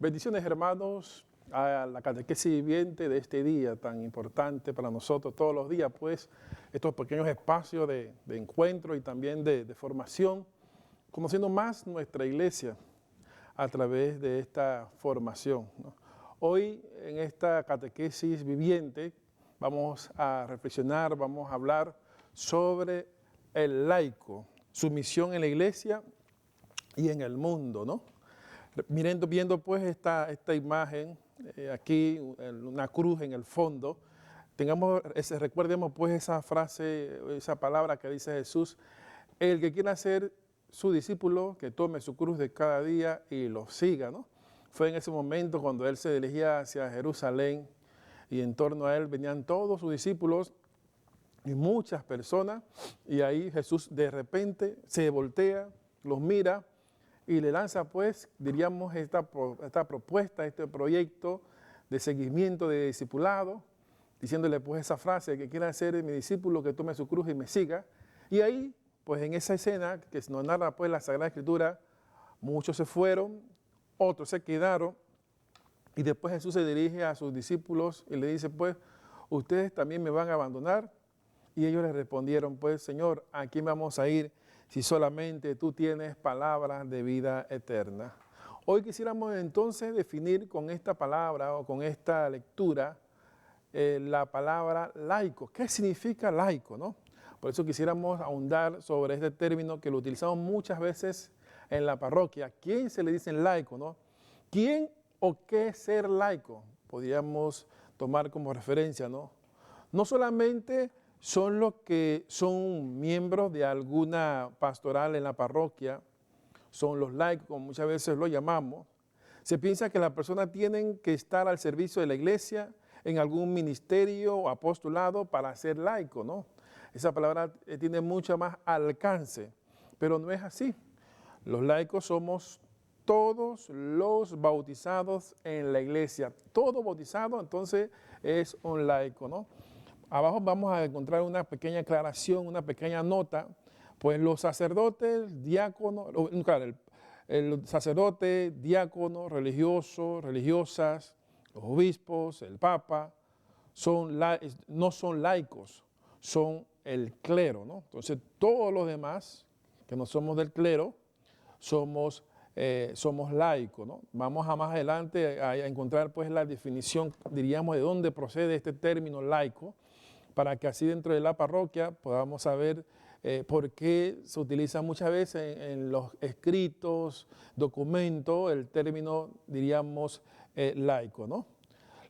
Bendiciones, hermanos, a la catequesis viviente de este día tan importante para nosotros todos los días, pues estos pequeños espacios de encuentro y también de formación, conociendo más nuestra iglesia a través de esta formación, ¿no? Hoy en esta catequesis viviente vamos a reflexionar, vamos a hablar sobre el laico, su misión en la iglesia y en el mundo, ¿no? Viendo pues esta imagen, aquí una cruz en el fondo, recuerdemos pues esa frase, esa palabra que dice Jesús: el que quiera ser su discípulo, que tome su cruz de cada día y lo siga, ¿no? Fue en ese momento cuando él se dirigía hacia Jerusalén y en torno a él venían todos sus discípulos y muchas personas, y ahí Jesús de repente se voltea, los mira y le lanza pues, diríamos, esta propuesta, este proyecto de seguimiento, de discipulado, diciéndole pues esa frase: que quiera ser mi discípulo, que tome su cruz y me siga. Y ahí, pues en esa escena que nos narra pues la Sagrada Escritura, muchos se fueron, otros se quedaron, y después Jesús se dirige a sus discípulos y le dice pues: ustedes también me van a abandonar. Y ellos le respondieron pues: Señor, ¿a quién vamos a ir si solamente tú tienes palabras de vida eterna? Hoy quisiéramos entonces definir con esta palabra o con esta lectura la palabra laico. ¿Qué significa laico, no? Por eso quisiéramos ahondar sobre este término que lo utilizamos muchas veces en la parroquia. ¿Quién se le dice laico, no? ¿Quién o qué ser laico? Podríamos tomar como referencia, ¿no? No solamente son los que son miembros de alguna pastoral en la parroquia, son los laicos, como muchas veces lo llamamos. Se piensa que las personas tienen que estar al servicio de la iglesia en algún ministerio o apostolado para ser laico, ¿no? Esa palabra tiene mucho más alcance, pero no es así. Los laicos somos todos los bautizados en la iglesia. Todo bautizado entonces es un laico, ¿no? Abajo vamos a encontrar una pequeña aclaración, una pequeña nota. Pues los sacerdotes, diáconos, claro, el sacerdote, diácono, religioso, religiosas, los obispos, el papa, no son laicos, son el clero, ¿no? Entonces todos los demás que no somos del clero somos laicos, ¿no? Vamos a más adelante a encontrar pues la definición, diríamos, de dónde procede este término laico, para que así dentro de la parroquia podamos saber por qué se utiliza muchas veces en los escritos, documentos, el término, diríamos, laico, ¿no?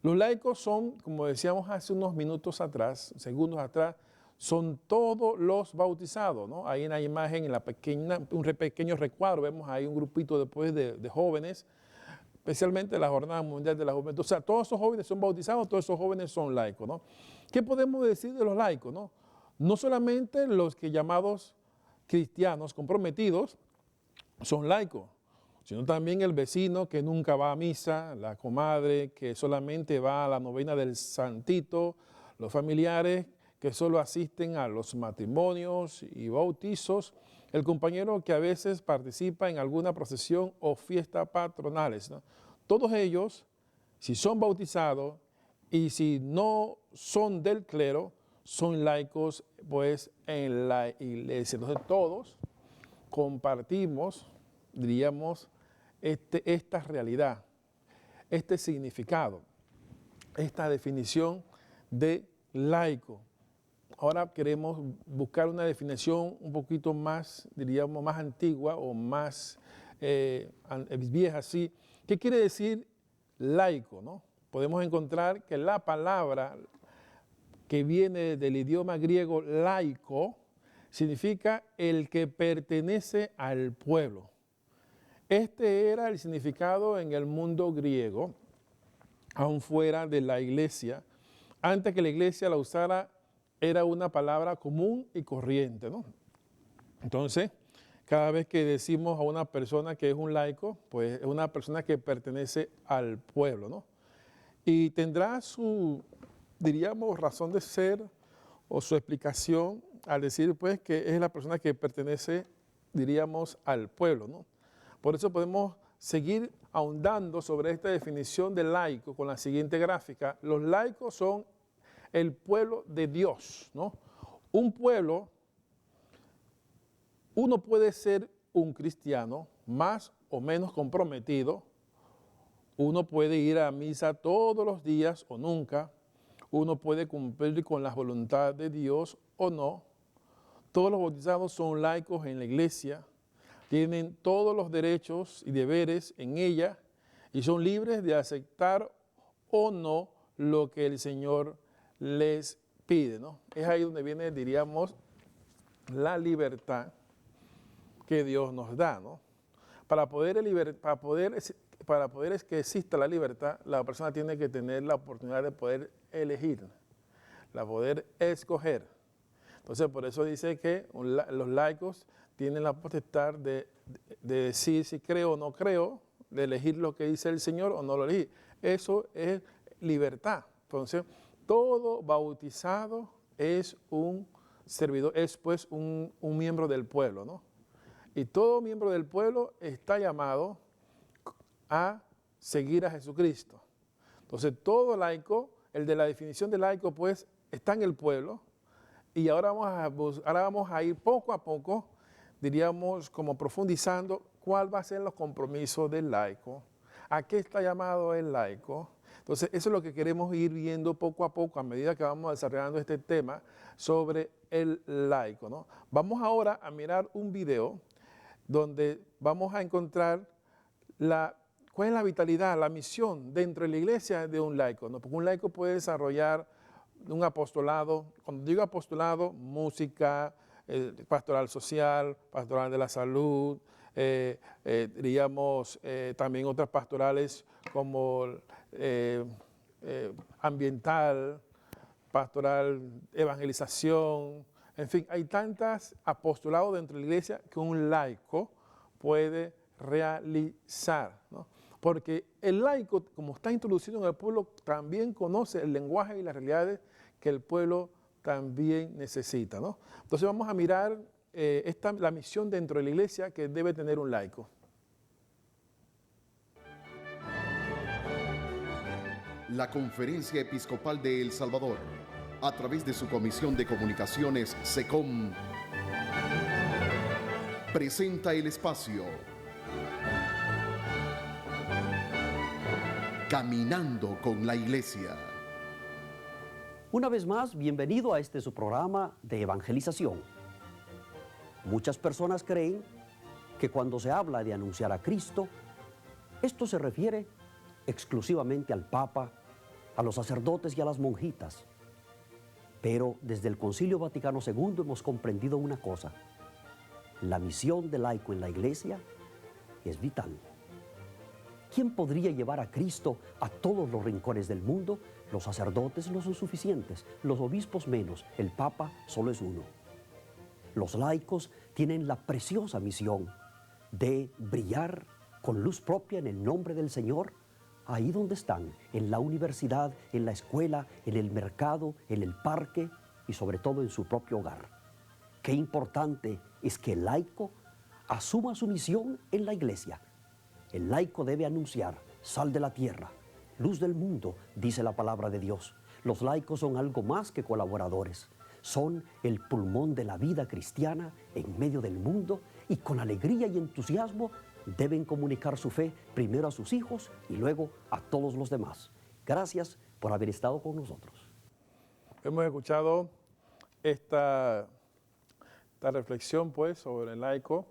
Los laicos son, como decíamos hace unos minutos atrás, segundos atrás, son todos los bautizados, ¿no? Ahí en la imagen, en un pequeño recuadro, vemos ahí un grupito después de jóvenes, especialmente la Jornada Mundial de la Juventud. O sea, todos esos jóvenes son bautizados, todos esos jóvenes son laicos, ¿no? ¿Qué podemos decir de los laicos, no? No solamente los que llamados cristianos comprometidos son laicos, sino también el vecino que nunca va a misa, la comadre que solamente va a la novena del Santito, los familiares que solo asisten a los matrimonios y bautizos, el compañero que a veces participa en alguna procesión o fiesta patronales, ¿no? Todos ellos, si son bautizados y si no son del clero, son laicos pues en la iglesia. Entonces todos compartimos, diríamos, esta realidad, este significado, esta definición de laico. Ahora queremos buscar una definición un poquito más, diríamos, más antigua o más vieja, así. ¿Qué quiere decir laico, no? Podemos encontrar que la palabra que viene del idioma griego laico significa el que pertenece al pueblo. Este era el significado en el mundo griego, aún fuera de la iglesia. Antes que la iglesia la usara, era una palabra común y corriente, ¿no? Entonces, cada vez que decimos a una persona que es un laico, pues es una persona que pertenece al pueblo, ¿no? Y tendrá su, diríamos, razón de ser o su explicación al decir pues que es la persona que pertenece, diríamos, al pueblo, ¿no? Por eso podemos seguir ahondando sobre esta definición de laico con la siguiente gráfica. Los laicos son el pueblo de Dios, ¿no? Un pueblo, uno puede ser un cristiano más o menos comprometido, uno puede ir a misa todos los días o nunca, uno puede cumplir con la voluntad de Dios o no. Todos los bautizados son laicos en la iglesia, tienen todos los derechos y deberes en ella y son libres de aceptar o no lo que el Señor les pide, ¿no? Es ahí donde viene, diríamos, la libertad que Dios nos da, ¿no? Para poder que exista la libertad, la persona tiene que tener la oportunidad de poder elegir, de poder escoger. Entonces, por eso dice que los laicos tienen la potestad de decir si creo o no creo, de elegir lo que dice el Señor o no lo elegir. Eso es libertad. Entonces, todo bautizado es un servidor, es pues un miembro del pueblo, ¿no? Y todo miembro del pueblo está llamado a seguir a Jesucristo. Entonces, todo laico, el de la definición de laico, pues, está en el pueblo. Y ahora vamos a ir poco a poco, diríamos, como profundizando cuál va a ser los compromisos del laico, a qué está llamado el laico. Entonces, eso es lo que queremos ir viendo poco a poco a medida que vamos desarrollando este tema sobre el laico, ¿no? Vamos ahora a mirar un video donde vamos a encontrar cuál es la vitalidad, la misión dentro de la iglesia de un laico, ¿no? Porque un laico puede desarrollar un apostolado, cuando digo apostolado, música, pastoral social, pastoral de la salud, diríamos también otras pastorales como ambiental, pastoral, evangelización, en fin, hay tantos apostolados dentro de la iglesia que un laico puede realizar, ¿no? Porque el laico, como está introducido en el pueblo, también conoce el lenguaje y las realidades que el pueblo también necesita, ¿no? Entonces vamos a mirar la misión dentro de la iglesia que debe tener un laico. La Conferencia Episcopal de El Salvador, a través de su Comisión de Comunicaciones, SECOM, presenta el espacio Caminando con la Iglesia. Una vez más, bienvenido a su programa de evangelización. Muchas personas creen que cuando se habla de anunciar a Cristo, esto se refiere exclusivamente al Papa, a los sacerdotes y a las monjitas. Pero desde el Concilio Vaticano II hemos comprendido una cosa: la misión del laico en la Iglesia es vital. ¿Quién podría llevar a Cristo a todos los rincones del mundo? Los sacerdotes no son suficientes, los obispos menos, el Papa solo es uno. Los laicos tienen la preciosa misión de brillar con luz propia en el nombre del Señor, ahí donde están, en la universidad, en la escuela, en el mercado, en el parque y sobre todo en su propio hogar. Qué importante es que el laico asuma su misión en la iglesia. El laico debe anunciar: sal de la tierra, luz del mundo, dice la palabra de Dios. Los laicos son algo más que colaboradores. Son el pulmón de la vida cristiana en medio del mundo y con alegría y entusiasmo deben comunicar su fe primero a sus hijos y luego a todos los demás. Gracias por haber estado con nosotros. Hemos escuchado esta reflexión pues sobre el laico.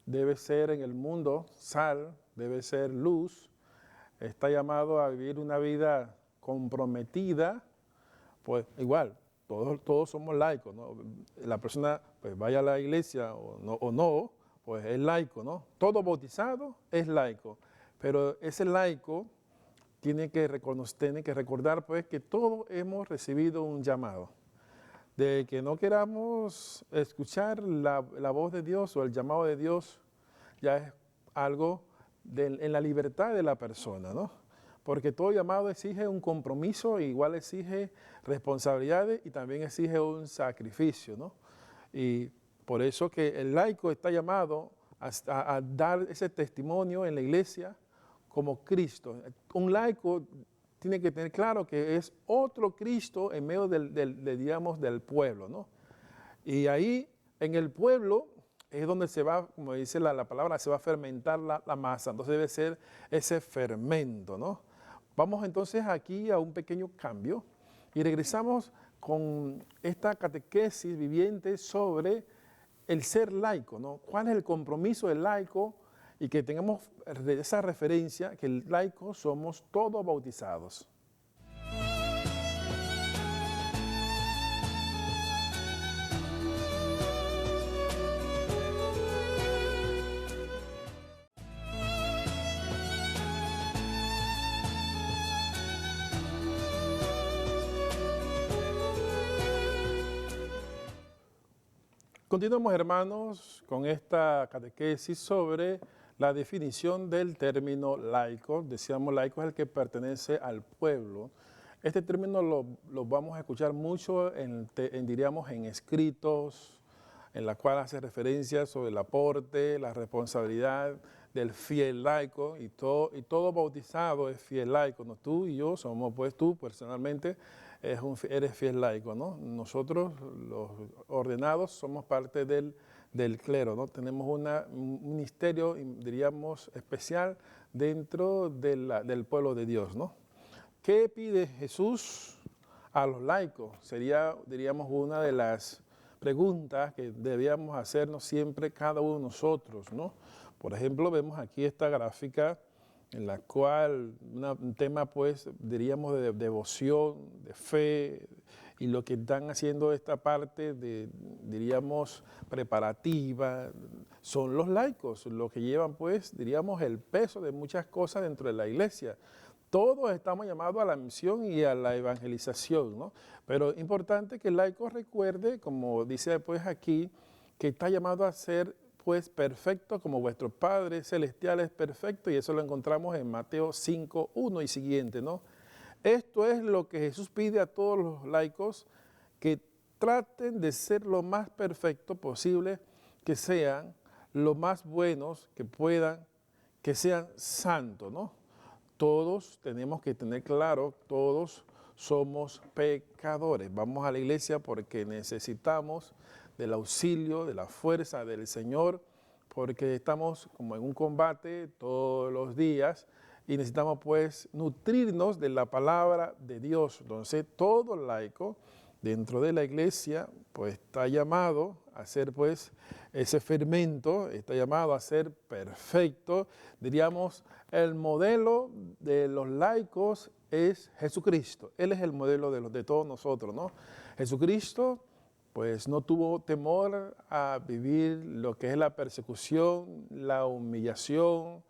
Debe ser en el mundo sal, debe ser luz, está llamado a vivir una vida comprometida, pues igual, todos somos laicos, ¿no? La persona pues vaya a la iglesia o no, pues es laico, ¿no? Todo bautizado es laico, pero ese laico tiene que recordar pues que todos hemos recibido un llamado. De que no queramos escuchar la voz de Dios o el llamado de Dios, ya es algo en la libertad de la persona, ¿no? Porque todo llamado exige un compromiso, igual exige responsabilidades y también exige un sacrificio, ¿no? Y por eso que el laico está llamado a dar ese testimonio en la iglesia como Cristo. Un laico tiene que tener claro que es otro Cristo en medio digamos, del pueblo, ¿no? Y ahí, en el pueblo, es donde se va, como dice la palabra, se va a fermentar la masa. Entonces debe ser ese fermento, ¿no? Vamos entonces aquí a un pequeño cambio y regresamos con esta catequesis viviente sobre el ser laico, ¿no? ¿Cuál es el compromiso del laico? Y que tengamos esa referencia, que el laico somos todos bautizados. Continuamos, hermanos, con esta catequesis sobre la definición del término laico. Decíamos, laico es el que pertenece al pueblo. Este término lo vamos a escuchar mucho diríamos, en escritos, en la cual hace referencia sobre el aporte, la responsabilidad del fiel laico, y todo bautizado es fiel laico, ¿no? Tú y yo somos, pues tú personalmente, eres fiel laico, ¿no? Nosotros, los ordenados, somos parte del clero, ¿no? Tenemos un ministerio, diríamos, especial dentro del pueblo de Dios, ¿no? ¿Qué pide Jesús a los laicos? Sería, diríamos, una de las preguntas que debíamos hacernos siempre cada uno de nosotros, ¿no? Por ejemplo, vemos aquí esta gráfica en la cual un tema, pues, diríamos, de devoción, de fe, y lo que están haciendo esta parte diríamos, preparativa, son los laicos, los que llevan, pues, diríamos, el peso de muchas cosas dentro de la iglesia. Todos estamos llamados a la misión y a la evangelización, ¿no? Pero es importante que el laico recuerde, como dice pues aquí, que está llamado a ser pues perfecto como vuestro Padre Celestial es perfecto, y eso lo encontramos en Mateo 5:1 y siguiente, ¿no? Esto es lo que Jesús pide a todos los laicos, que traten de ser lo más perfecto posible, que sean lo más buenos que puedan, que sean santos, ¿no? Todos tenemos que tener claro, todos somos pecadores. Vamos a la iglesia porque necesitamos del auxilio, de la fuerza del Señor, porque estamos como en un combate todos los días y necesitamos pues nutrirnos de la palabra de Dios. Entonces todo laico dentro de la iglesia pues está llamado a ser pues ese fermento, está llamado a ser perfecto. Diríamos, el modelo de los laicos es Jesucristo. Él es el modelo de todos nosotros, ¿no? Jesucristo pues no tuvo temor a vivir lo que es la persecución, la humillación,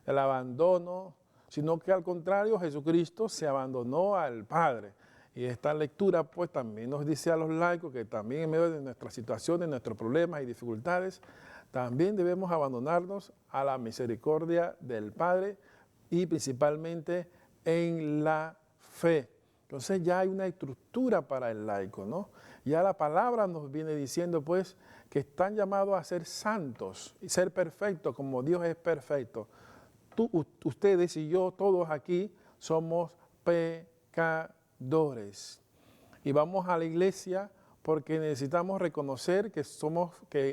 el abandono, sino que al contrario, Jesucristo se abandonó al Padre. Y esta lectura pues también nos dice a los laicos que también en medio de nuestras situaciones, nuestros problemas y dificultades, también debemos abandonarnos a la misericordia del Padre y principalmente en la fe. Entonces ya hay una estructura para el laico, ¿no? Ya la palabra nos viene diciendo pues que están llamados a ser santos y ser perfectos como Dios es perfecto. Ustedes y yo, todos aquí, somos pecadores. Y vamos a la iglesia porque necesitamos reconocer que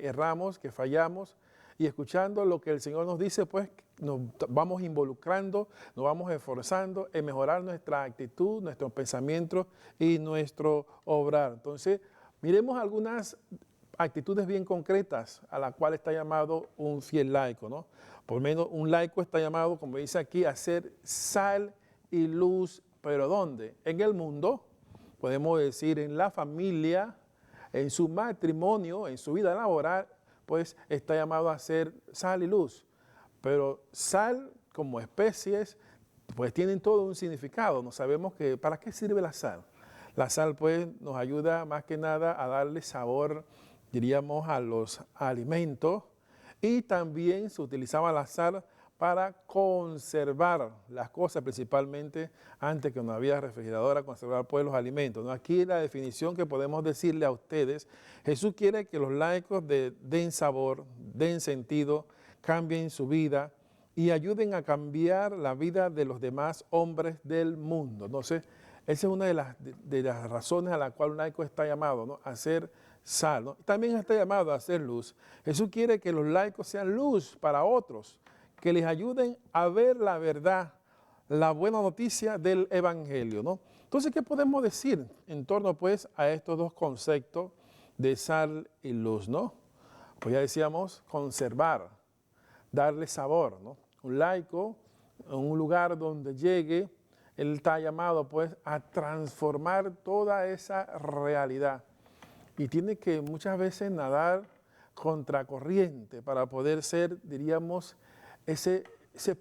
erramos, que fallamos, y escuchando lo que el Señor nos dice, pues nos vamos involucrando, nos vamos esforzando en mejorar nuestra actitud, nuestros pensamientos y nuestro obrar. Entonces, miremos algunas actitudes bien concretas a las cuales está llamado un fiel laico, ¿no? Por lo menos un laico está llamado, como dice aquí, a ser sal y luz, ¿pero dónde? En el mundo, podemos decir en la familia, en su matrimonio, en su vida laboral, pues está llamado a ser sal y luz. Pero sal como especies, pues tienen todo un significado. No sabemos para qué sirve la sal. La sal pues nos ayuda más que nada a darle sabor, diríamos, a los alimentos, y también se utilizaba la sal para conservar las cosas, principalmente antes que no había refrigeradora, conservar pues los alimentos, ¿no? Aquí la definición que podemos decirle a ustedes, Jesús quiere que los laicos den sabor, den sentido, cambien su vida y ayuden a cambiar la vida de los demás hombres del mundo. Entonces, esa es una de las razones a la cual un laico está llamado, ¿no? A ser sal, ¿no? También está llamado a ser luz. Jesús quiere que los laicos sean luz para otros, que les ayuden a ver la verdad, la buena noticia del Evangelio, ¿no? Entonces, ¿qué podemos decir en torno, pues, a estos dos conceptos de sal y luz, ¿no? Pues ya decíamos, conservar, darle sabor, ¿no? Un laico, en un lugar donde llegue, él está llamado, pues, a transformar toda esa realidad. Y tiene que muchas veces nadar contracorriente para poder ser, diríamos, ese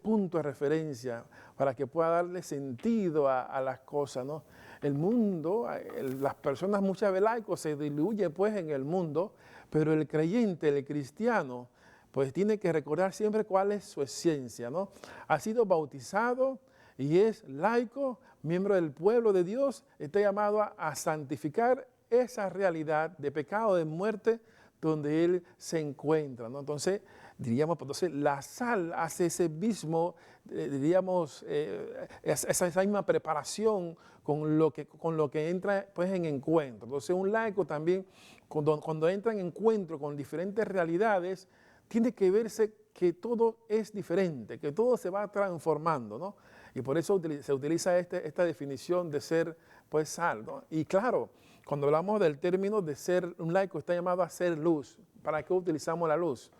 punto de referencia para que pueda darle sentido a las cosas, ¿no? El mundo, las personas muchas veces laicos se diluyen pues en el mundo, pero el creyente, el cristiano, pues tiene que recordar siempre cuál es su esencia, ¿no? Ha sido bautizado y es laico, miembro del pueblo de Dios, está llamado a santificar esa realidad de pecado, de muerte, donde él se encuentra, ¿no? Entonces, diríamos, entonces la sal hace ese mismo, diríamos, esa misma preparación con lo que entra pues, en encuentro. Entonces, un laico también, cuando entra en encuentro con diferentes realidades, tiene que verse que todo es diferente, que todo se va transformando, ¿no? Y por eso se utiliza esta definición de ser, pues, sal, ¿no? Y claro, cuando hablamos del término de ser un laico, está llamado a ser luz. ¿Para qué utilizamos la luz?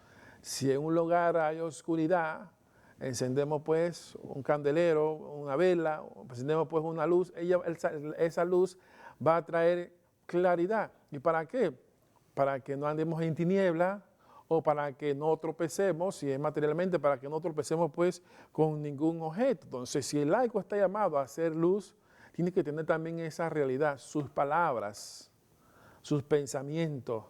Si en un lugar hay oscuridad, encendemos pues un candelero, una vela, encendemos pues una luz, esa luz va a traer claridad. ¿Y para qué? Para que no andemos en tiniebla o para que no tropecemos, si es materialmente, para que no tropecemos pues con ningún objeto. Entonces, si el laico está llamado a ser luz, tiene que tener también esa realidad, sus palabras, sus pensamientos,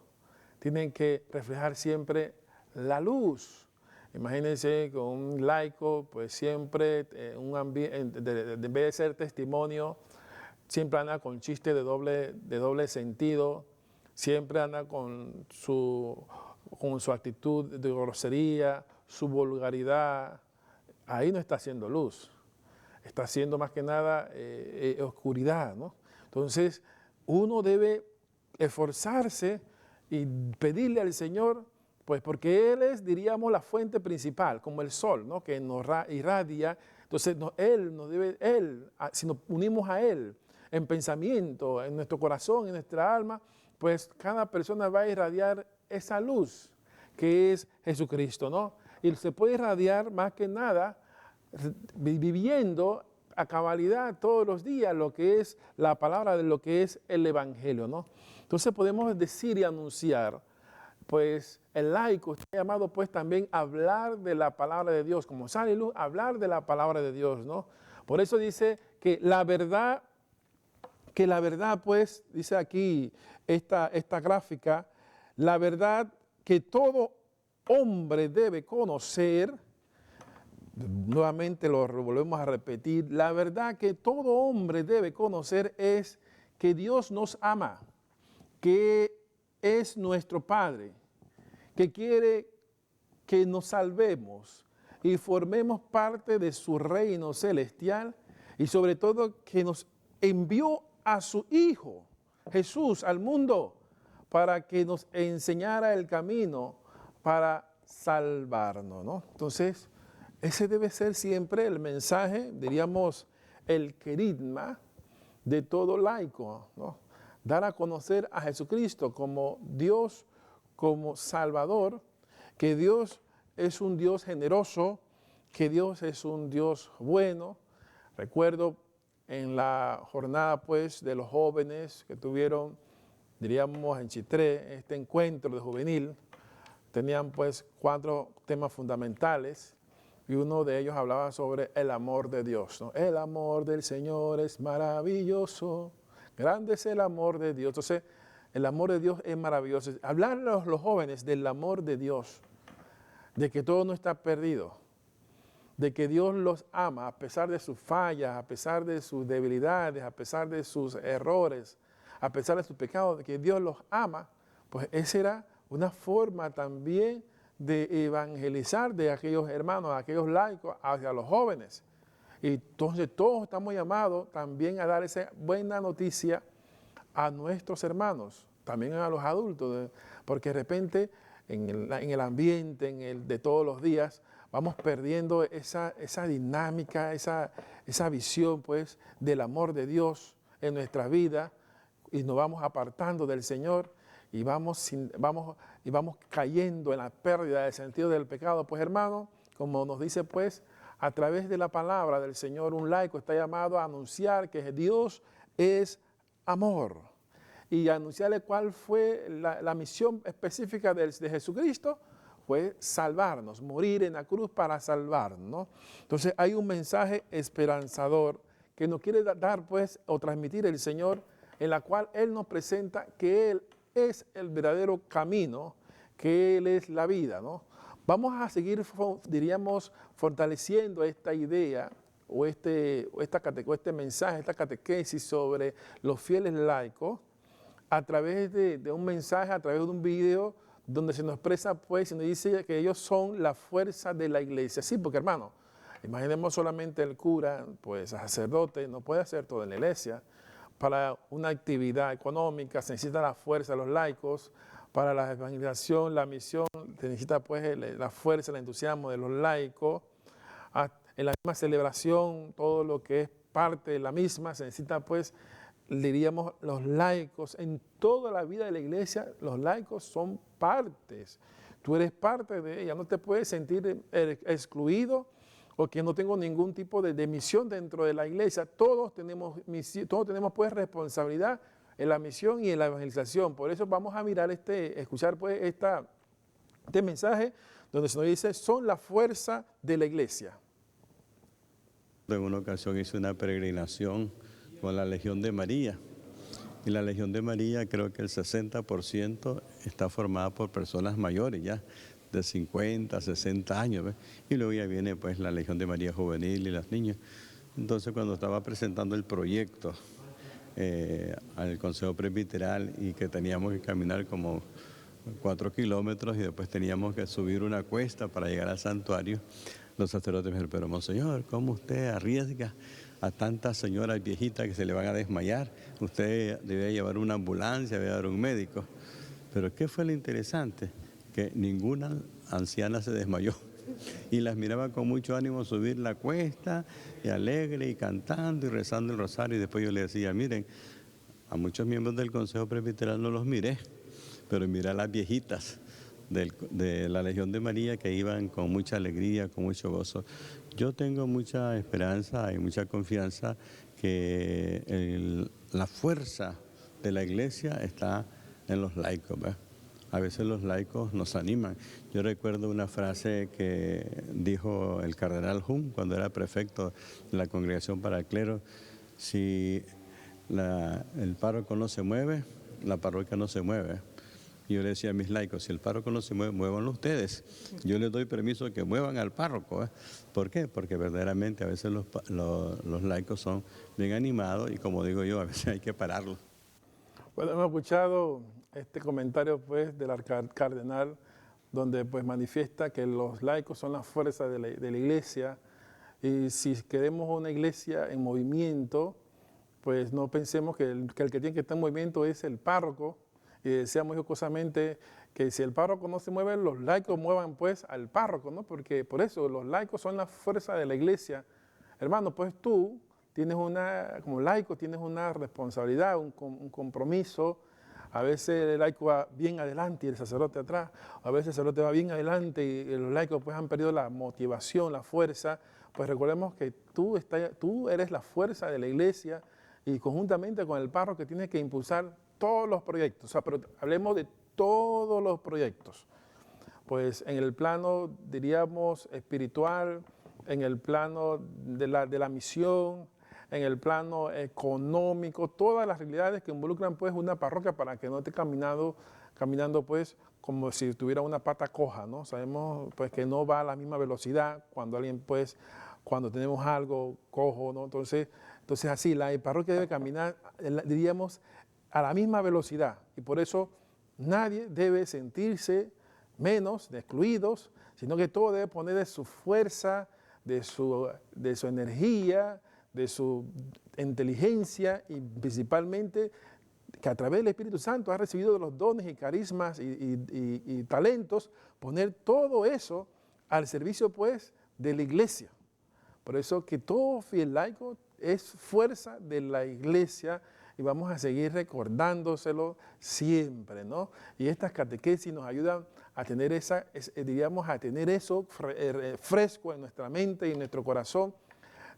tienen que reflejar siempre la luz. Imagínense con un laico, pues siempre, en vez de ser testimonio, siempre anda con chistes de doble sentido, siempre anda con su actitud de grosería, su vulgaridad. Ahí no está haciendo luz, está haciendo más que nada oscuridad, ¿no? Entonces, uno debe esforzarse y pedirle al Señor, pues porque Él es, diríamos, la fuente principal, como el sol, ¿no? Que nos irradia. Entonces, si nos unimos a Él en pensamiento, en nuestro corazón, en nuestra alma, pues cada persona va a irradiar esa luz que es Jesucristo, ¿no? Y se puede irradiar más que nada viviendo a cabalidad todos los días lo que es la palabra de lo que es el Evangelio, ¿no? Entonces podemos decir y anunciar, pues el laico está llamado pues también a hablar de la palabra de Dios, como sal y luz, hablar de la palabra de Dios, ¿no? Por eso dice que la verdad pues, dice aquí esta gráfica, la verdad que todo hombre debe conocer. Nuevamente lo volvemos a repetir, la verdad que todo hombre debe conocer es que Dios nos ama, que es nuestro Padre, que quiere que nos salvemos y formemos parte de su reino celestial y sobre todo que nos envió a su Hijo, Jesús, al mundo para que nos enseñara el camino para salvarnos, ¿no? Entonces, ese debe ser siempre el mensaje, diríamos, el querigma de todo laico, ¿no? Dar a conocer a Jesucristo como Dios, como Salvador, que Dios es un Dios generoso, que Dios es un Dios bueno. Recuerdo en la jornada, pues, de los jóvenes que tuvieron, diríamos, en Chitré, este encuentro de juvenil, tenían, pues, 4 temas fundamentales. Y uno de ellos hablaba sobre el amor de Dios, ¿no? El amor del Señor es maravilloso, grande es el amor de Dios. Entonces, el amor de Dios es maravilloso. Hablar a los jóvenes del amor de Dios, de que todo no está perdido, de que Dios los ama a pesar de sus fallas, a pesar de sus debilidades, a pesar de sus errores, a pesar de sus pecados, de que Dios los ama, pues esa era una forma también de evangelizar de aquellos hermanos, aquellos laicos, hacia los jóvenes. Y entonces todos estamos llamados también a dar esa buena noticia a nuestros hermanos, también a los adultos, porque de repente en el ambiente, de todos los días, vamos perdiendo esa dinámica, esa visión pues del amor de Dios en nuestra vida, y nos vamos apartando del Señor y vamos cayendo en la pérdida del sentido del pecado. Pues hermano, como nos dice pues, a través de la palabra del Señor, un laico está llamado a anunciar que Dios es amor y anunciarle cuál fue la misión específica de Jesucristo. Fue salvarnos, morir en la cruz para salvarnos, ¿no? Entonces hay un mensaje esperanzador que nos quiere dar pues o transmitir el Señor, en la cual Él nos presenta que Él es el verdadero camino, que Él es la vida, ¿no? Vamos a seguir, diríamos, fortaleciendo esta idea o este mensaje, esta catequesis sobre los fieles laicos a través de un mensaje, a través de un video donde se nos expresa, pues, y nos dice que ellos son la fuerza de la iglesia. Sí, porque hermano, imaginemos solamente el cura, pues el sacerdote no puede hacer todo en la iglesia. Para una actividad económica se necesita la fuerza de los laicos. Para la evangelización, la misión, se necesita pues la fuerza, el entusiasmo de los laicos. En la misma celebración, todo lo que es parte de la misma, se necesita pues, diríamos, los laicos. En toda la vida de la iglesia, los laicos son partes. Tú eres parte de ella, no te puedes sentir excluido o que no tengo ningún tipo de misión dentro de la iglesia. Todos tenemos pues responsabilidad en la misión y en la evangelización. Por eso vamos a mirar escuchar pues este mensaje donde se nos dice, son la fuerza de la iglesia. En una ocasión hice una peregrinación con la Legión de María. Y la Legión de María creo que el 60% está formada por personas mayores ya, de 50, 60 años. ¿Ves? Y luego ya viene pues la Legión de María Juvenil y las niñas. Entonces cuando estaba presentando el proyecto al Consejo Presbiteral y que teníamos que caminar como 4 kilómetros y después teníamos que subir una cuesta para llegar al santuario, los sacerdotes me dijeron, pero monseñor, ¿cómo usted arriesga a tantas señoras viejitas que se le van a desmayar? Usted debe llevar una ambulancia, debe llevar un médico. Pero ¿qué fue lo interesante? Que ninguna anciana se desmayó. Y las miraba con mucho ánimo subir la cuesta, y alegre, y cantando, y rezando el rosario. Y después yo le decía, miren, a muchos miembros del Consejo Presbiteral no los miré, pero miré a las viejitas de la Legión de María que iban con mucha alegría, con mucho gozo. Yo tengo mucha esperanza y mucha confianza que la fuerza de la iglesia está en los laicos, ¿verdad? A veces los laicos nos animan. Yo recuerdo una frase que dijo el cardenal Hum cuando era prefecto de la Congregación para el Clero: si el párroco no se mueve, la parroquia no se mueve. Y yo le decía a mis laicos, si el párroco no se mueve, muévanlo ustedes. Yo les doy permiso de que muevan al párroco, ¿eh? ¿Por qué? Porque verdaderamente a veces los laicos son bien animados y, como digo yo, a veces hay que pararlos. Bueno, hemos escuchado este comentario pues del cardenal, donde pues manifiesta que los laicos son la fuerza de la iglesia, y si queremos una iglesia en movimiento, pues no pensemos que el que tiene que estar en movimiento es el párroco, y decíamos jocosamente que si el párroco no se mueve, los laicos muevan pues al párroco, ¿no? Porque por eso los laicos son la fuerza de la iglesia. Hermano, pues tú tienes como laico tienes una responsabilidad, un compromiso. A veces el laico va bien adelante y el sacerdote atrás, a veces el sacerdote va bien adelante y los laicos pues han perdido la motivación, la fuerza. Pues recordemos que tú eres la fuerza de la iglesia, y conjuntamente con el párroco que tienes que impulsar todos los proyectos. O sea, pero hablemos de todos los proyectos. Pues en el plano, diríamos, espiritual, en el plano de la misión, en el plano económico, todas las realidades que involucran pues una parroquia para que no esté caminando pues como si tuviera una pata coja, ¿no? Sabemos pues que no va a la misma velocidad cuando tenemos algo cojo, ¿no? Entonces así, la parroquia debe caminar, diríamos, a la misma velocidad, y por eso nadie debe sentirse menos, de excluidos, sino que todo debe poner de su fuerza, de su energía, de su inteligencia y principalmente que a través del Espíritu Santo ha recibido de los dones y carismas y talentos, poner todo eso al servicio pues de la iglesia. Por eso que todo fiel laico es fuerza de la iglesia y vamos a seguir recordándoselo siempre, ¿no? Y estas catequesis nos ayudan a tener a tener eso fresco en nuestra mente y en nuestro corazón,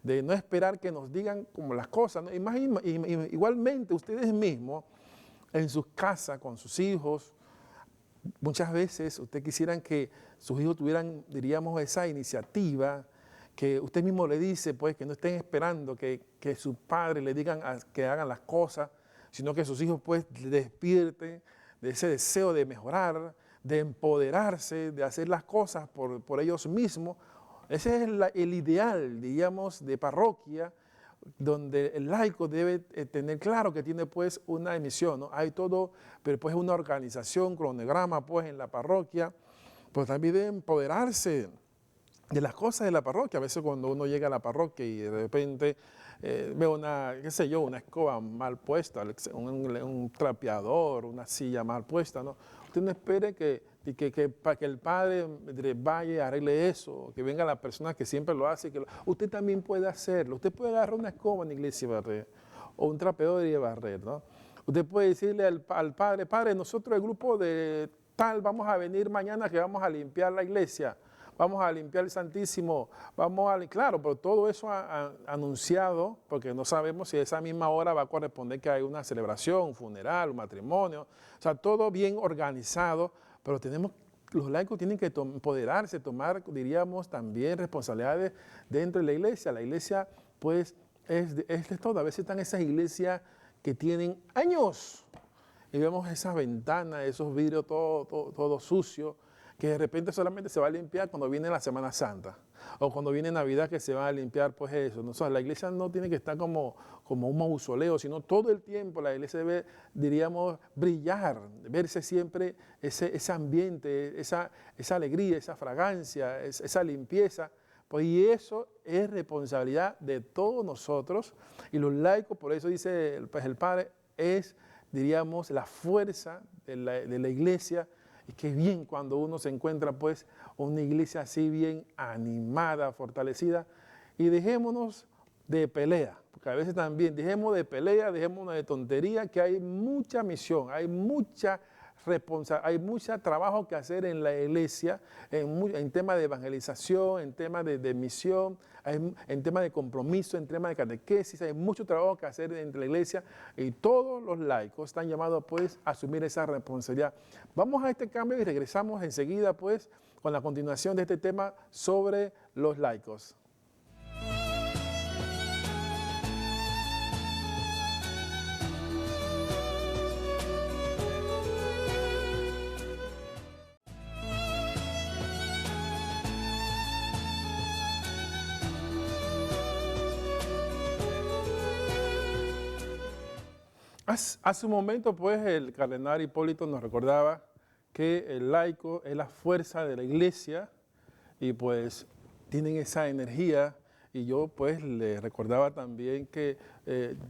de no esperar que nos digan como las cosas, ¿no? Igualmente ustedes mismos en sus casas con sus hijos, muchas veces ustedes quisieran que sus hijos tuvieran, diríamos, esa iniciativa, que usted mismo le dice, pues, que no estén esperando que sus padres le digan que hagan las cosas, sino que sus hijos, pues, despierten de ese deseo de mejorar, de empoderarse, de hacer las cosas por ellos mismos. Ese es el ideal, diríamos, de parroquia, donde el laico debe tener claro que tiene pues una misión, ¿no? Hay todo, pero pues una organización, cronograma pues en la parroquia, pero también debe empoderarse de las cosas de la parroquia. A veces cuando uno llega a la parroquia y de repente ve una escoba mal puesta, un trapeador, una silla mal puesta, ¿no? Usted no espere que el padre vaya y arregle eso, que venga la persona que siempre lo hace. Usted también puede hacerlo. Usted puede agarrar una escoba en la iglesia y barrer, o un trapeador y barrer, ¿no? Usted puede decirle al padre, padre, nosotros el grupo de tal vamos a venir mañana que vamos a limpiar la iglesia, vamos a limpiar el Santísimo, claro, pero todo eso anunciado, porque no sabemos si a esa misma hora va a corresponder que hay una celebración, un funeral, un matrimonio, o sea, todo bien organizado, pero los laicos tienen que empoderarse, tomar, diríamos, también responsabilidades dentro de la iglesia. La iglesia, pues, es de todo. A veces están esas iglesias que tienen años y vemos esas ventanas, esos vidrios todo sucios, que de repente solamente se va a limpiar cuando viene la Semana Santa o cuando viene Navidad, que se va a limpiar pues eso, ¿no? O sea, la iglesia no tiene que estar como un mausoleo, sino todo el tiempo la iglesia debe, diríamos, brillar, verse siempre ese ambiente, esa alegría, esa fragancia, esa limpieza. Pues, y eso es responsabilidad de todos nosotros, y los laicos, por eso dice pues, el Padre, es, diríamos, la fuerza de la iglesia. Y qué bien cuando uno se encuentra pues una iglesia así bien animada, fortalecida, y dejémonos de pelea, porque a veces también dejemos de pelea, dejémonos de tontería, que hay mucha misión, hay mucho trabajo que hacer en la iglesia, en temas de evangelización, en temas de misión, en temas de compromiso, en temas de catequesis, hay mucho trabajo que hacer entre la iglesia, y todos los laicos están llamados pues a asumir esa responsabilidad. Vamos a este cambio y regresamos enseguida pues con la continuación de este tema sobre los laicos. Hace un momento, pues, el cardenal Hipólito nos recordaba que el laico es la fuerza de la iglesia y, pues, tienen esa energía. Y yo, pues, le recordaba también que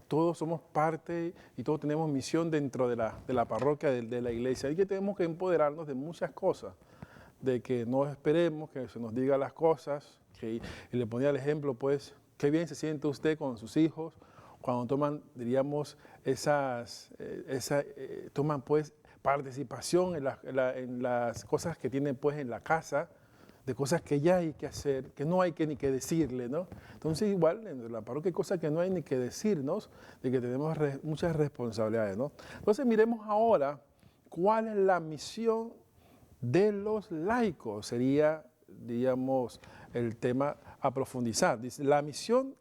todos somos parte y todos tenemos misión dentro de la parroquia, de la iglesia. Y que tenemos que empoderarnos de muchas cosas, de que no esperemos que se nos diga las cosas. Y le ponía el ejemplo, pues, qué bien se siente usted con sus hijos, cuando toman, diríamos, toman pues participación en las cosas que tienen pues en la casa, de cosas que ya hay que hacer, que no hay ni que decirle, ¿no? Entonces igual en la parroquia hay cosas que no hay ni que decirnos, de que tenemos muchas responsabilidades, ¿no? Entonces miremos ahora cuál es la misión de los laicos, sería, diríamos, el tema a profundizar. Dice, la misión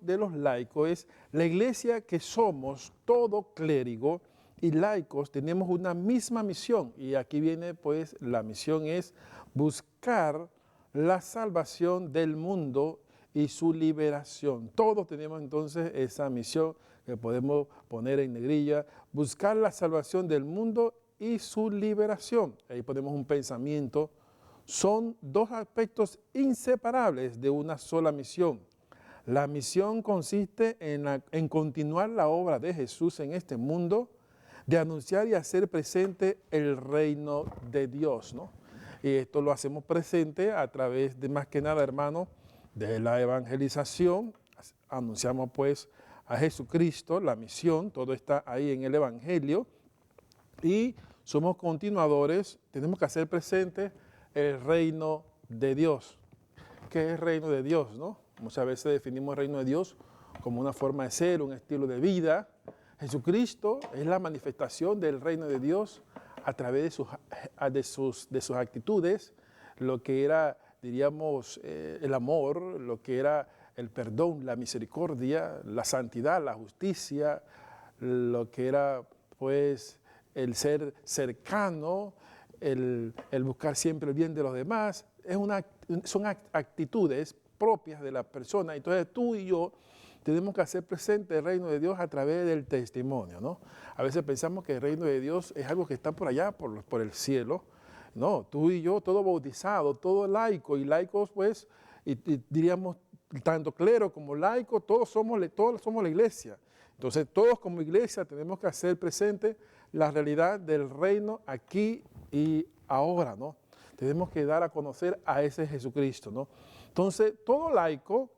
de los laicos es la iglesia que somos, todo clérigo y laicos tenemos una misma misión. Y aquí viene pues la misión es buscar la salvación del mundo y su liberación. Todos tenemos entonces esa misión que podemos poner en negrilla, buscar la salvación del mundo y su liberación. Ahí ponemos un pensamiento. Son dos aspectos inseparables de una sola misión. La misión consiste en continuar la obra de Jesús en este mundo, de anunciar y hacer presente el reino de Dios, ¿no? Y esto lo hacemos presente a través de, más que nada, hermano, de la evangelización. Anunciamos pues a Jesucristo, la misión, todo está ahí en el Evangelio. Y somos continuadores, tenemos que hacer presente el reino de Dios. ¿Qué es el reino de Dios, no? Muchas veces definimos el reino de Dios como una forma de ser, un estilo de vida. Jesucristo es la manifestación del reino de Dios a través de sus actitudes, lo que era, diríamos, el amor, lo que era el perdón, la misericordia, la santidad, la justicia, lo que era, pues, el ser cercano, el buscar siempre el bien de los demás. Son actitudes propias de la persona. Entonces tú y yo tenemos que hacer presente el reino de Dios a través del testimonio, ¿no? A veces pensamos que el reino de Dios es algo que está por allá, por el cielo. No, tú y yo, todo bautizado, todo laico, y laicos, pues, y diríamos, tanto clero como laico, todos somos la iglesia. Entonces, todos como iglesia tenemos que hacer presente la realidad del reino aquí y ahora, ¿no? Tenemos que dar a conocer a ese Jesucristo, ¿no? Entonces, todo laico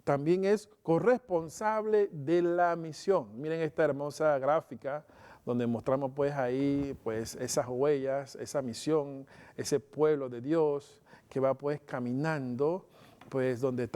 también es corresponsable de la misión. Miren esta hermosa gráfica donde mostramos pues ahí pues esas huellas, esa misión, ese pueblo de Dios que va pues caminando, pues donde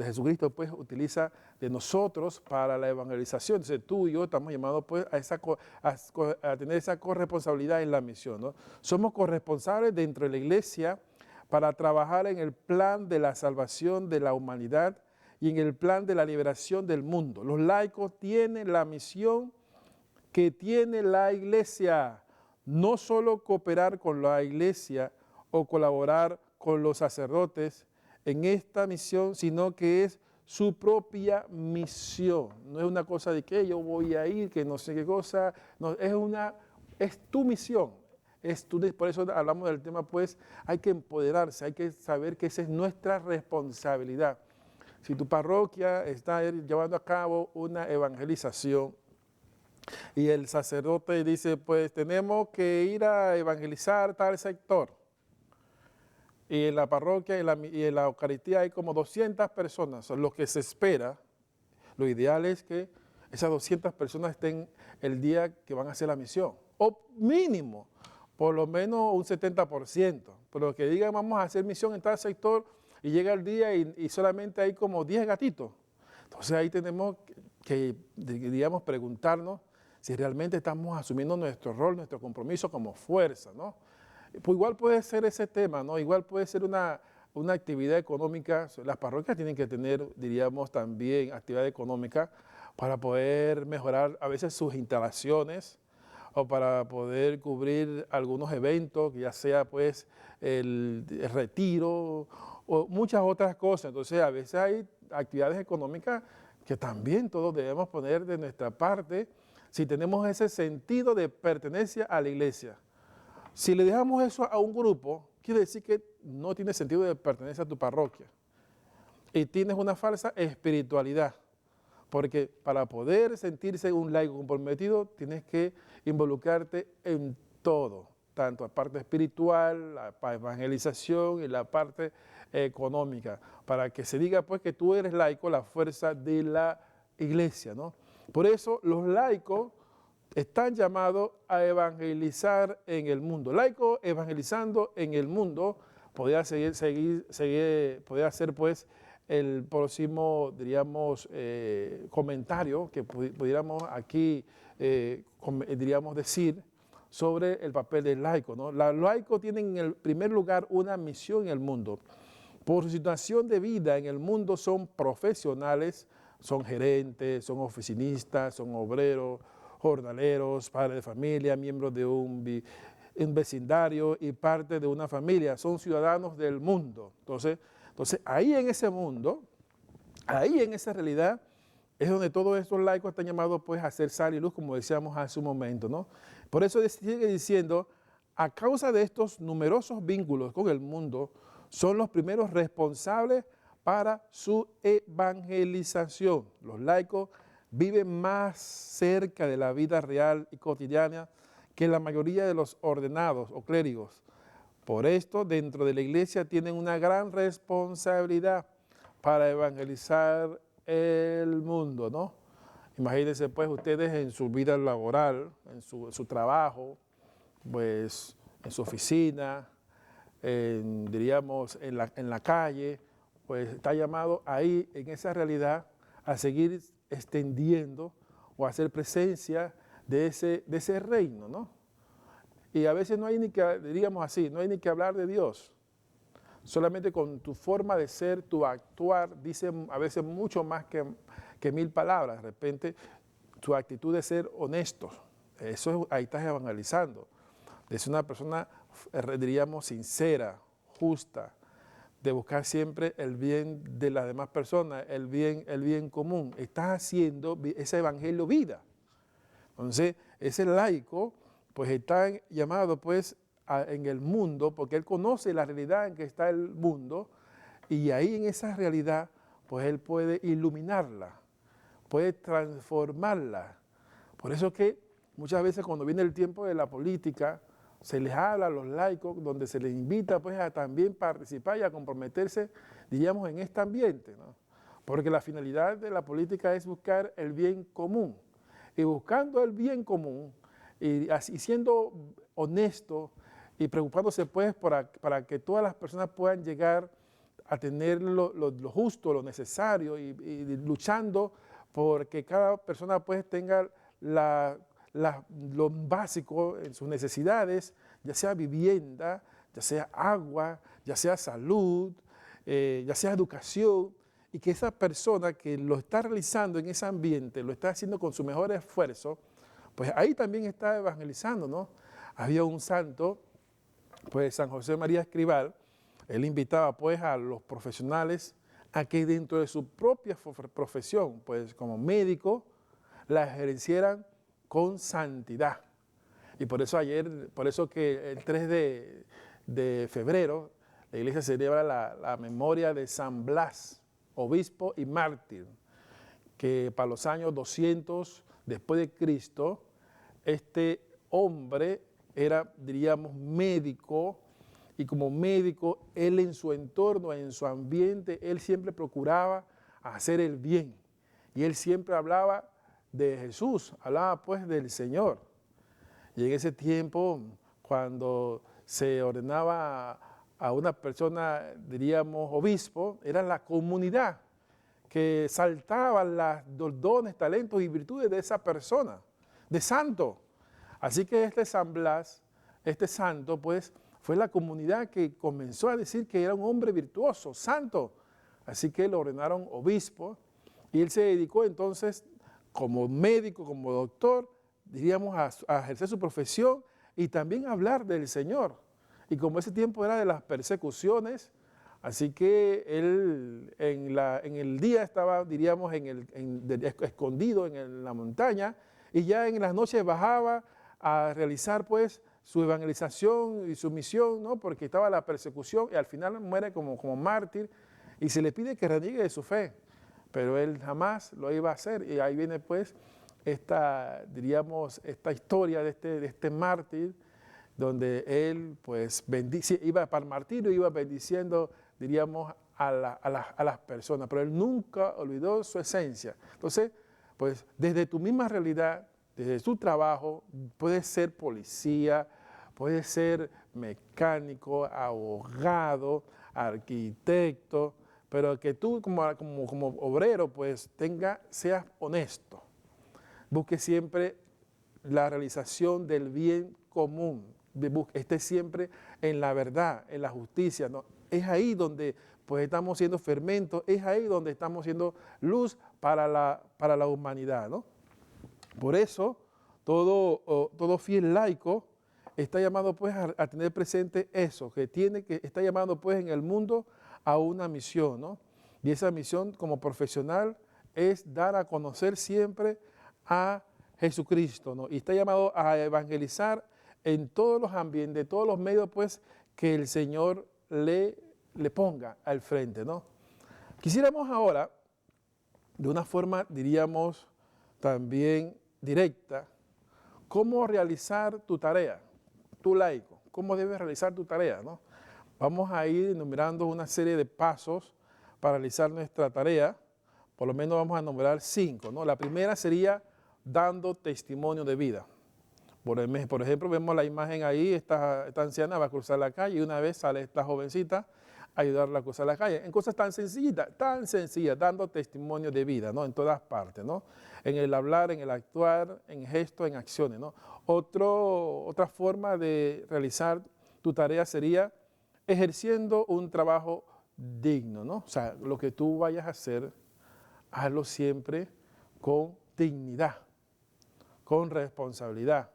Jesucristo pues utiliza de nosotros para la evangelización. Entonces tú y yo estamos llamados pues a tener esa corresponsabilidad en la misión, ¿no? Somos corresponsables dentro de la iglesia para trabajar en el plan de la salvación de la humanidad y en el plan de la liberación del mundo. Los laicos tienen la misión que tiene la iglesia, no solo cooperar con la iglesia o colaborar con los sacerdotes en esta misión, sino que es su propia misión. No es una cosa de que yo voy a ir, que no sé qué cosa, no, es tu misión. Por eso hablamos del tema, pues hay que empoderarse, hay que saber que esa es nuestra responsabilidad. Si tu parroquia está llevando a cabo una evangelización y el sacerdote dice, pues tenemos que ir a evangelizar tal sector, y en la parroquia y en la Eucaristía hay como 200 personas, lo que se espera, lo ideal es que esas 200 personas estén el día que van a hacer la misión, o mínimo, por lo menos un 70%, pero que digan vamos a hacer misión en tal sector y llega el día y solamente hay como 10 gatitos. Entonces ahí tenemos que, digamos, preguntarnos si realmente estamos asumiendo nuestro rol, nuestro compromiso como fuerza, ¿no? Pues igual puede ser ese tema, ¿no? Igual puede ser una actividad económica. Las parroquias tienen que tener, diríamos, también actividad económica para poder mejorar a veces sus instalaciones o para poder cubrir algunos eventos, ya sea pues el retiro o muchas otras cosas. Entonces a veces hay actividades económicas que también todos debemos poner de nuestra parte si tenemos ese sentido de pertenencia a la iglesia. Si le dejamos eso a un grupo, quiere decir que no tiene sentido de pertenecer a tu parroquia y tienes una falsa espiritualidad, porque para poder sentirse un laico comprometido tienes que involucrarte en todo, tanto la parte espiritual, la evangelización y la parte económica, para que se diga pues que tú eres laico, la fuerza de la iglesia, ¿no? Por eso los laicos están llamados a evangelizar en el mundo. Laico evangelizando en el mundo podría podría ser pues el próximo, diríamos, comentario que pudiéramos aquí, diríamos, decir sobre el papel del laico, ¿no? Los laicos tienen en el primer lugar una misión en el mundo. Por su situación de vida en el mundo son profesionales, son gerentes, son oficinistas, son obreros, jornaleros, padres de familia, miembros de un vecindario y parte de una familia, son ciudadanos del mundo. Entonces ahí en ese mundo, ahí en esa realidad, es donde todos estos laicos están llamados pues a ser sal y luz, como decíamos hace un momento, ¿no? Por eso sigue diciendo, a causa de estos numerosos vínculos con el mundo, son los primeros responsables para su evangelización. Los laicos viven más cerca de la vida real y cotidiana que la mayoría de los ordenados o clérigos. Por esto, dentro de la iglesia tienen una gran responsabilidad para evangelizar el mundo, ¿no? Imagínense pues ustedes en su vida laboral, en su trabajo, pues en su oficina, diríamos en la calle, pues está llamado ahí en esa realidad a seguir extendiendo o a hacer presencia de ese reino, ¿no? Y a veces no hay ni que, diríamos así, no hay ni que hablar de Dios. Solamente con tu forma de ser, tu actuar, dice a veces mucho más que 1000 palabras. De repente, tu actitud de ser honesto, ahí estás evangelizando. De ser una persona, diríamos, sincera, justa, de buscar siempre el bien de las demás personas, el bien común. Estás haciendo ese evangelio vida. Entonces, ese laico, pues está llamado pues en el mundo, porque él conoce la realidad en que está el mundo, y ahí en esa realidad, pues él puede iluminarla, puede transformarla. Por eso que muchas veces cuando viene el tiempo de la política, se les habla a los laicos, donde se les invita pues a también participar y a comprometerse, diríamos, en este ambiente, ¿no? Porque la finalidad de la política es buscar el bien común. Y buscando el bien común, y siendo honesto, y preocupándose pues para que todas las personas puedan llegar a tener lo justo, lo necesario, y luchando porque cada persona pues tenga lo básico en sus necesidades, ya sea vivienda, ya sea agua, ya sea salud, ya sea educación, y que esa persona que lo está realizando en ese ambiente, lo está haciendo con su mejor esfuerzo, pues ahí también está evangelizando, ¿no? Había un santo, pues San José María Escribal, él invitaba pues a los profesionales a que dentro de su propia profesión, pues como médico, la ejercieran con santidad. Y por eso que el 3 de febrero, la iglesia celebra la memoria de San Blas, obispo y mártir, que para los años 200 después de Cristo, este hombre era, diríamos, médico, y como médico, él en su entorno, en su ambiente, él siempre procuraba hacer el bien. Y él siempre hablaba de Jesús, hablaba pues del Señor. Y en ese tiempo, cuando se ordenaba a una persona, diríamos, obispo, era la comunidad que saltaban los dones, talentos y virtudes de esa persona, de santo. Así que este San Blas, este santo, pues, fue la comunidad que comenzó a decir que era un hombre virtuoso, santo. Así que lo ordenaron obispo, y él se dedicó entonces como médico, como doctor, diríamos, a ejercer su profesión y también a hablar del Señor. Y como ese tiempo era de las persecuciones, así que él en el día estaba, diríamos, escondido en la montaña, y ya en las noches bajaba a realizar pues su evangelización y su misión, ¿no? Porque estaba la persecución, y al final muere como mártir, y se le pide que reniegue de su fe, pero él jamás lo iba a hacer. Y ahí viene pues diríamos, esta historia de este mártir, donde él pues iba para el martirio, iba bendiciendo, diríamos, a las personas, pero él nunca olvidó su esencia. Entonces, pues desde tu misma realidad, desde tu trabajo, puedes ser policía, puedes ser mecánico, abogado, arquitecto, pero que tú como obrero pues seas honesto. Busque siempre la realización del bien común, esté siempre en la verdad, en la justicia, ¿no? Es ahí donde pues estamos siendo fermento, es ahí donde estamos siendo luz para la humanidad, ¿no? Por eso todo fiel laico está llamado pues a tener presente eso, que está llamado pues en el mundo a una misión, ¿no? Y esa misión como profesional es dar a conocer siempre a Jesucristo, ¿no? Y está llamado a evangelizar en todos los ambientes, todos los medios, pues, que el Señor le ponga al frente, ¿no? Quisiéramos ahora, de una forma, diríamos, también directa, cómo realizar tu tarea, tu laico, cómo debes realizar tu tarea, ¿no? Vamos a ir enumerando una serie de pasos para realizar nuestra tarea. Por lo menos vamos a enumerar 5, ¿no? La primera sería dando testimonio de vida. Por ejemplo, vemos la imagen ahí, esta anciana va a cruzar la calle y una vez sale esta jovencita a ayudarla a cruzar la calle. En cosas tan sencillas, dando testimonio de vida, ¿no? En todas partes, ¿no? En el hablar, en el actuar, en gestos, en acciones, ¿no? Otra forma de realizar tu tarea sería ejerciendo un trabajo digno, ¿no? O sea, lo que tú vayas a hacer, hazlo siempre con dignidad, con responsabilidad,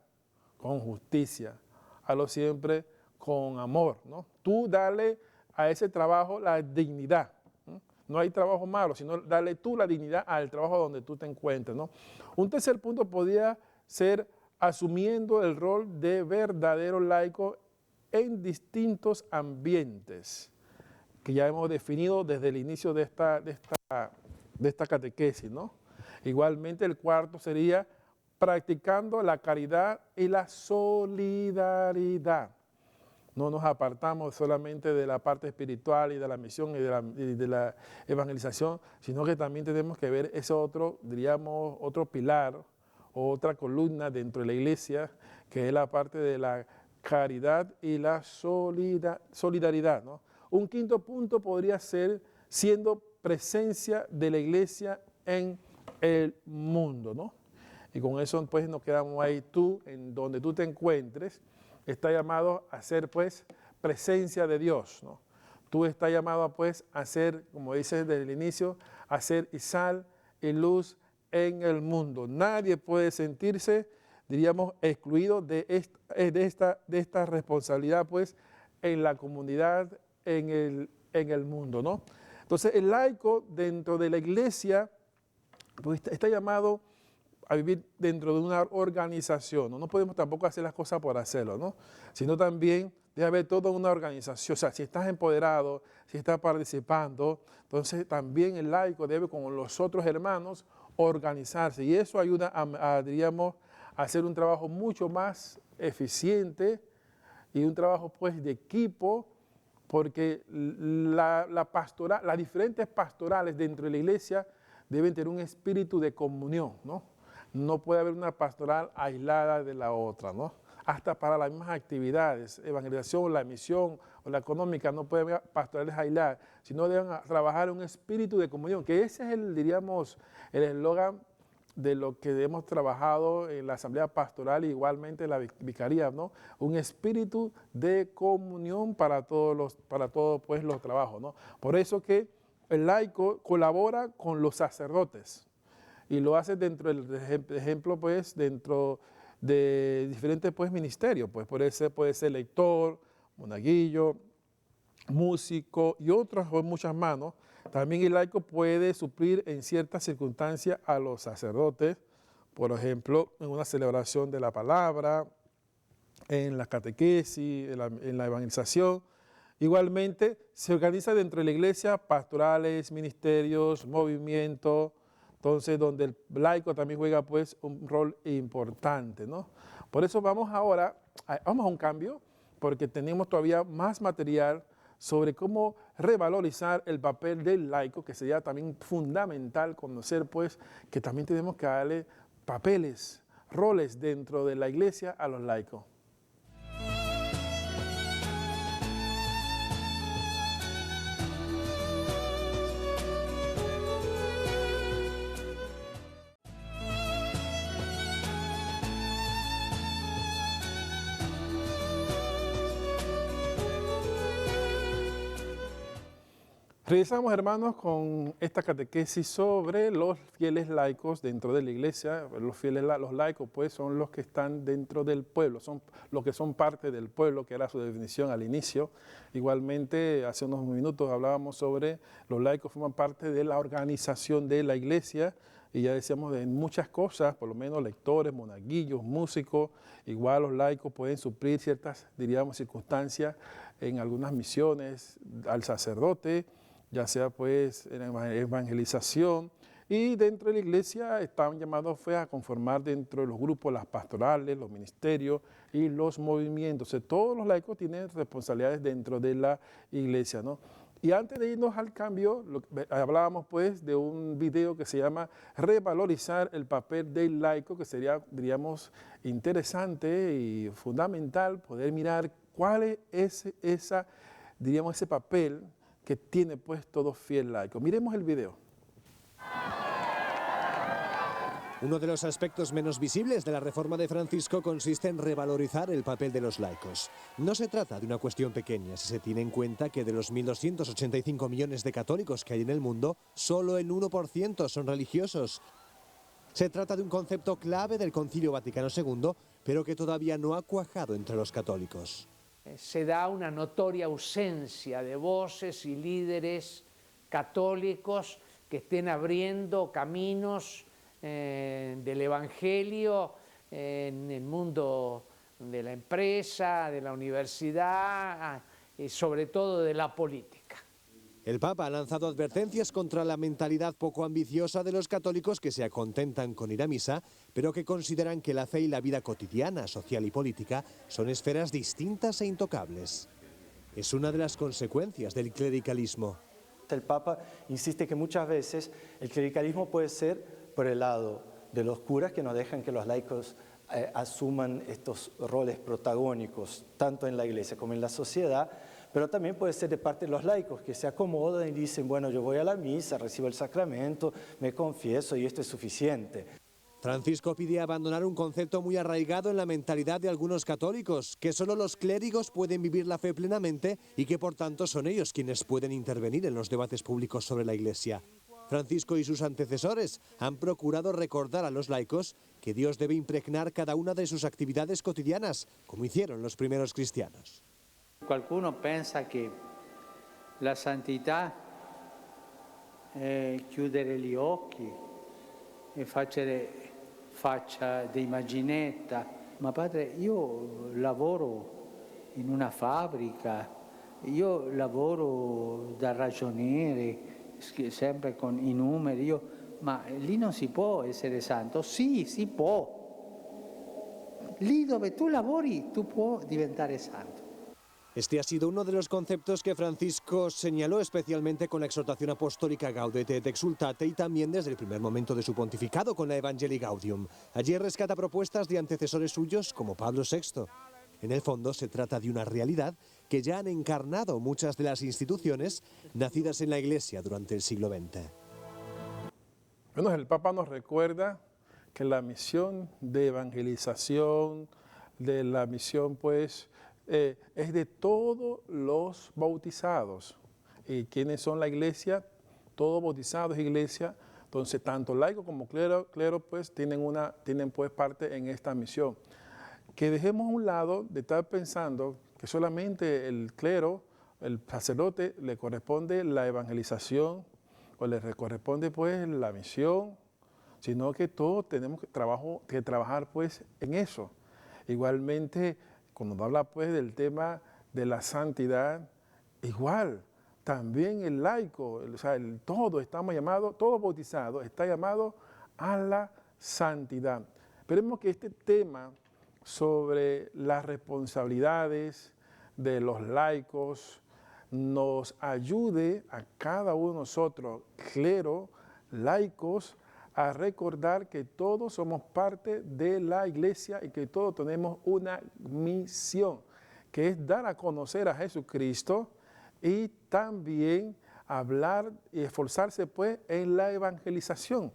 con justicia, hazlo siempre con amor, ¿no? Tú dale a ese trabajo la dignidad, ¿no? No hay trabajo malo, sino dale tú la dignidad al trabajo donde tú te encuentres, ¿no? Un tercer punto podría ser asumiendo el rol de verdadero laico en distintos ambientes que ya hemos definido desde el inicio de esta catequesis, ¿no? Igualmente el cuarto sería practicando la caridad y la solidaridad. No nos apartamos solamente de la parte espiritual y de la misión y de la evangelización, sino que también tenemos que ver ese otro, diríamos, otro pilar o otra columna dentro de la iglesia, que es la parte de la caridad y la solidaridad, ¿no? Un quinto punto podría ser siendo presencia de la iglesia en el mundo, ¿no? Y con eso pues nos quedamos ahí. Tú, en donde tú te encuentres, está llamado a ser pues presencia de Dios, ¿no? Tú estás llamado pues a ser, como dice desde el inicio, a ser y sal y luz en el mundo. Nadie puede sentirse, diríamos, excluido de esta responsabilidad pues en la comunidad, en el mundo, ¿no? Entonces el laico dentro de la iglesia pues, está llamado a vivir dentro de una organización, ¿no? No podemos tampoco hacer las cosas por hacerlo, ¿no? Sino también debe haber toda una organización. O sea, si estás empoderado, si estás participando, entonces también el laico debe con los otros hermanos organizarse. Y eso ayuda diríamos, a hacer un trabajo mucho más eficiente y un trabajo pues de equipo, porque las diferentes pastorales dentro de la iglesia deben tener un espíritu de comunión, ¿no? No puede haber una pastoral aislada de la otra, ¿no? Hasta para las mismas actividades, evangelización, la misión o la económica, no puede haber pastorales aisladas, sino deben trabajar un espíritu de comunión, que ese es diríamos, el eslogan de lo que hemos trabajado en la asamblea pastoral, igualmente en la vicaría, ¿no? Un espíritu de comunión para todos pues, los trabajos, ¿no? Por eso que el laico colabora con los sacerdotes y lo hace dentro del ejemplo, pues, dentro de diferentes pues, ministerios, pues puede ser lector, monaguillo, músico y otras muchas más, ¿no? También el laico puede suplir en ciertas circunstancias a los sacerdotes, por ejemplo, en una celebración de la palabra, en la catequesis, en la evangelización. Igualmente, se organiza dentro de la iglesia pastorales, ministerios, movimientos, entonces donde el laico también juega pues un rol importante, ¿no? Por eso vamos ahora, vamos a un cambio, porque tenemos todavía más material sobre cómo revalorizar el papel del laico, que sería también fundamental conocer pues que también tenemos que darle papeles, roles dentro de la iglesia a los laicos. Regresamos, hermanos, con esta catequesis sobre los fieles laicos dentro de la iglesia. Los laicos, pues, son los que están dentro del pueblo, son los que son parte del pueblo, que era su definición al inicio. Igualmente, hace unos minutos hablábamos sobre los laicos forman parte de la organización de la iglesia, y ya decíamos de muchas cosas, por lo menos lectores, monaguillos, músicos. Igual los laicos pueden suplir ciertas, diríamos, circunstancias en algunas misiones al sacerdote, ya sea pues en evangelización, y dentro de la iglesia están llamados a conformar dentro de los grupos las pastorales, los ministerios y los movimientos. O sea, todos los laicos tienen responsabilidades dentro de la iglesia, ¿no? Y antes de irnos al cambio, hablábamos pues de un video que se llama Revalorizar el papel del laico, que sería, diríamos, interesante y fundamental poder mirar cuál es ese papel que tiene pues todo fiel laico. Miremos el video. Uno de los aspectos menos visibles de la reforma de Francisco consiste en revalorizar el papel de los laicos. No se trata de una cuestión pequeña si se tiene en cuenta que de los 1.285 millones de católicos que hay en el mundo, solo el 1% son religiosos. Se trata de un concepto clave del Concilio Vaticano II, pero que todavía no ha cuajado entre los católicos. Se da una notoria ausencia de voces y líderes católicos que estén abriendo caminos del Evangelio en el mundo de la empresa, de la universidad y sobre todo de la política. El Papa ha lanzado advertencias contra la mentalidad poco ambiciosa de los católicos que se contentan con ir a misa, pero que consideran que la fe y la vida cotidiana, social y política son esferas distintas e intocables. Es una de las consecuencias del clericalismo. El Papa insiste que muchas veces el clericalismo puede ser por el lado de los curas que no dejan que los laicos asuman estos roles protagónicos, tanto en la iglesia como en la sociedad, pero también puede ser de parte de los laicos que se acomodan y dicen, bueno, yo voy a la misa, recibo el sacramento, me confieso y esto es suficiente. Francisco pide abandonar un concepto muy arraigado en la mentalidad de algunos católicos, que solo los clérigos pueden vivir la fe plenamente y que por tanto son ellos quienes pueden intervenir en los debates públicos sobre la Iglesia. Francisco y sus antecesores han procurado recordar a los laicos que Dios debe impregnar cada una de sus actividades cotidianas, como hicieron los primeros cristianos. Qualcuno pensa che la santità è chiudere gli occhi e faccia di immaginetta, ma padre, io lavoro in una fabbrica, io lavoro da ragioniere, sempre con i numeri, ma lì non si può essere santo. Sì, si può. Lì dove tu lavori tu puoi diventare santo. Este ha sido uno de los conceptos que Francisco señaló especialmente con la exhortación apostólica Gaudete et Exsultate y también desde el primer momento de su pontificado con la Evangelii Gaudium. Allí rescata propuestas de antecesores suyos como Pablo VI. En el fondo se trata de una realidad que ya han encarnado muchas de las instituciones nacidas en la Iglesia durante el siglo XX. Bueno, el Papa nos recuerda que la misión de evangelización, de la misión pues, es de todos los bautizados. ¿Y quiénes son la iglesia? Todos bautizados, iglesia. Entonces, tanto laico como clero pues, tienen pues parte en esta misión. Que dejemos a un lado de estar pensando que solamente el clero, el sacerdote, le corresponde la evangelización o le corresponde pues la misión, sino que todos tenemos que trabajar pues en eso. Igualmente, cuando habla pues del tema de la santidad, igual, también el laico, todo estamos llamados, todo bautizado está llamado a la santidad. Esperemos que este tema sobre las responsabilidades de los laicos nos ayude a cada uno de nosotros, clero, laicos, a recordar que todos somos parte de la iglesia y que todos tenemos una misión, que es dar a conocer a Jesucristo y también hablar y esforzarse pues en la evangelización.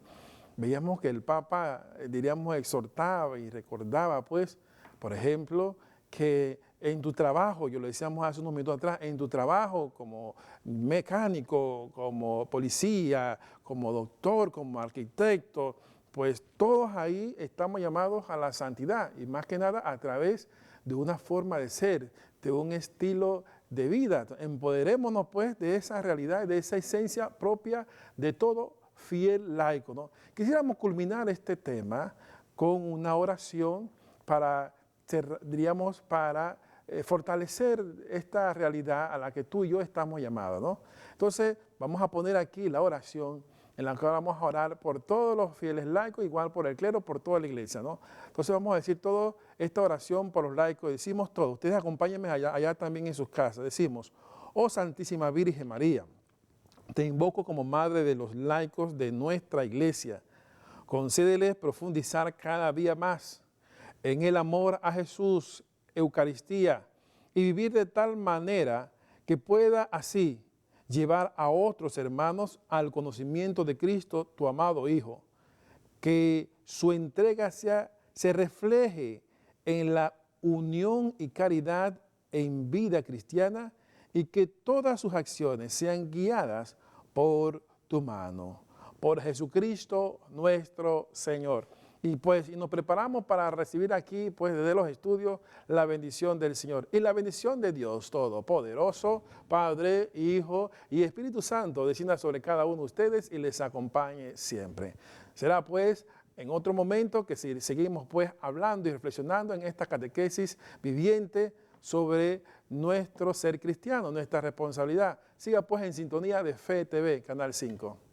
Veíamos que el Papa, diríamos, exhortaba y recordaba pues, por ejemplo, que en tu trabajo, yo lo decíamos hace unos minutos atrás, en tu trabajo como mecánico, como policía, como doctor, como arquitecto, pues todos ahí estamos llamados a la santidad y más que nada a través de una forma de ser, de un estilo de vida. Empoderémonos pues de esa realidad, de esa esencia propia de todo fiel laico, ¿no? Quisiéramos culminar este tema con una oración para, diríamos, para fortalecer esta realidad a la que tú y yo estamos llamados, ¿no? Entonces, vamos a poner aquí la oración en la que vamos a orar por todos los fieles laicos, igual por el clero, por toda la iglesia, ¿no? Entonces vamos a decir toda esta oración por los laicos, decimos todo. Ustedes acompáñenme allá también en sus casas. Decimos, oh Santísima Virgen María, te invoco como madre de los laicos de nuestra iglesia. Concédeles profundizar cada día más en el amor a Jesús, Eucaristía, y vivir de tal manera que pueda así llevar a otros hermanos al conocimiento de Cristo, tu amado Hijo. Que su entrega se refleje en la unión y caridad en vida cristiana y que todas sus acciones sean guiadas por tu mano. Por Jesucristo nuestro Señor. Y pues nos preparamos para recibir aquí, pues desde los estudios, la bendición del Señor. Y la bendición de Dios Todopoderoso, Padre, Hijo y Espíritu Santo, descienda sobre cada uno de ustedes y les acompañe siempre. Será pues en otro momento que seguimos pues hablando y reflexionando en esta catequesis viviente sobre nuestro ser cristiano, nuestra responsabilidad. Siga pues en sintonía de Fe TV, Canal 5.